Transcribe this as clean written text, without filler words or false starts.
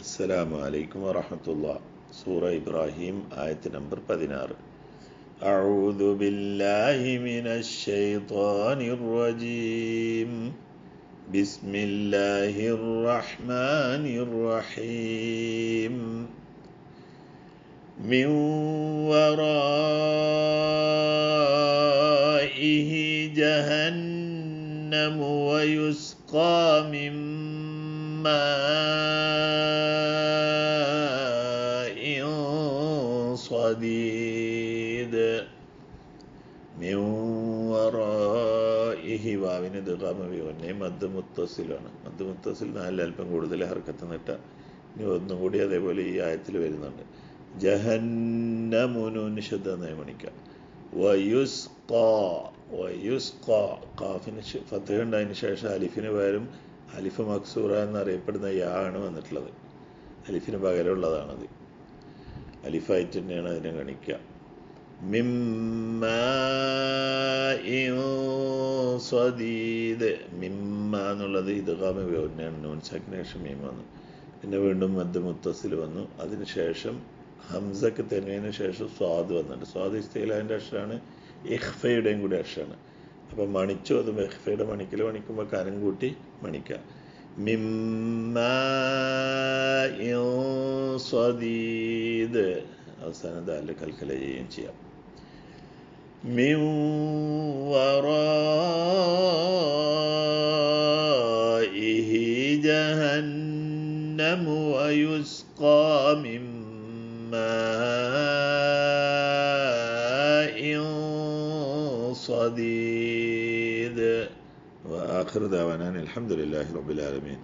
അസ്സലാമു അലൈക്കും വറഹ്മത്തുള്ളാഹി. സൂറ ഇബ്രാഹിം ആയത്ത് നമ്പർ 16. അഊദു ബില്ലാഹി മിനശ് ശൈത്വാനിർ റജീം. ബിസ്മില്ലാഹിർ റഹ്മാനിർ റഹീം. മിൻ വറാഇഹി ജഹന്നമു വയുസ്ഖാ മിൻ സ്വദീദ്. മിൻ വറാഇഹി വാവിന് ദുഗാമവിനെ മദ് മുത്തസിലാണ്. മദ് മുത്തസിൽ 4 അല്പം കൂടുതൽ ഹർക്കത്ത് നിട്ട. ഇനി ഒന്നും കൂടി അതേപോലെ ഈ ആയത്തിൽ വരുന്നുണ്ട്. ജഹന്നമുനു നിഷദ്ദ നയമണിക്കാം. വയുസ്ഖാ വയുസ്ഖാ ഖാഫിന് ഫത്ഹ ഉണ്ടായതിന് ശേഷം അലിഫിന് പകരം അലിഫ് മക്സൂറ എന്നറിയപ്പെടുന്ന യാ ആണ് വന്നിട്ടുള്ളത്. അലിഫിന് പകരമുള്ളതാണത്. അലിഫായിട്ട് തന്നെയാണ് അതിനെ ഗണിക്കുക. മിമ്മാഇൻ സ്വദീദ്. മിമ്മ എന്നുള്ളത് ഇദ്ഗാം തന്നെയാണ്. നൂൻ സാക്കിന് ശേഷം മീം വന്നു. പിന്നെ വീണ്ടും മദ് മുത്തസിൽ വന്നു. അതിനുശേഷം ഹംസക്ക് തന്നതിന് ശേഷം സ്വാദ് വന്നിട്ടുണ്ട്. സ്വാദ് ഇസ്തിലാൻ്റെ അക്ഷരമാണ്, ഇഖ്ഫയുടെയും കൂടി അക്ഷരമാണ്. അപ്പം മണിച്ചു അതും ഇഖ്ഫയുടെ മണിക്കൽ മണിക്കുമ്പോൾ കനം കൂട്ടി മണിക്കുക. മിമ്മാഇൻ സ്വദീദ്. അവസാനം ദാല് കൽക്കല ചെയ്യുകയും ചെയ്യാം. മിൻ വറാഇഹി ജഹന്നമു വയുസ്ഖാ മിൻ മാഇൻ സ്വദീദ്. വആഖിറു ദഅവാനാ അൽഹംദുലില്ലാഹി റബ്ബിൽ ആലമീൻ.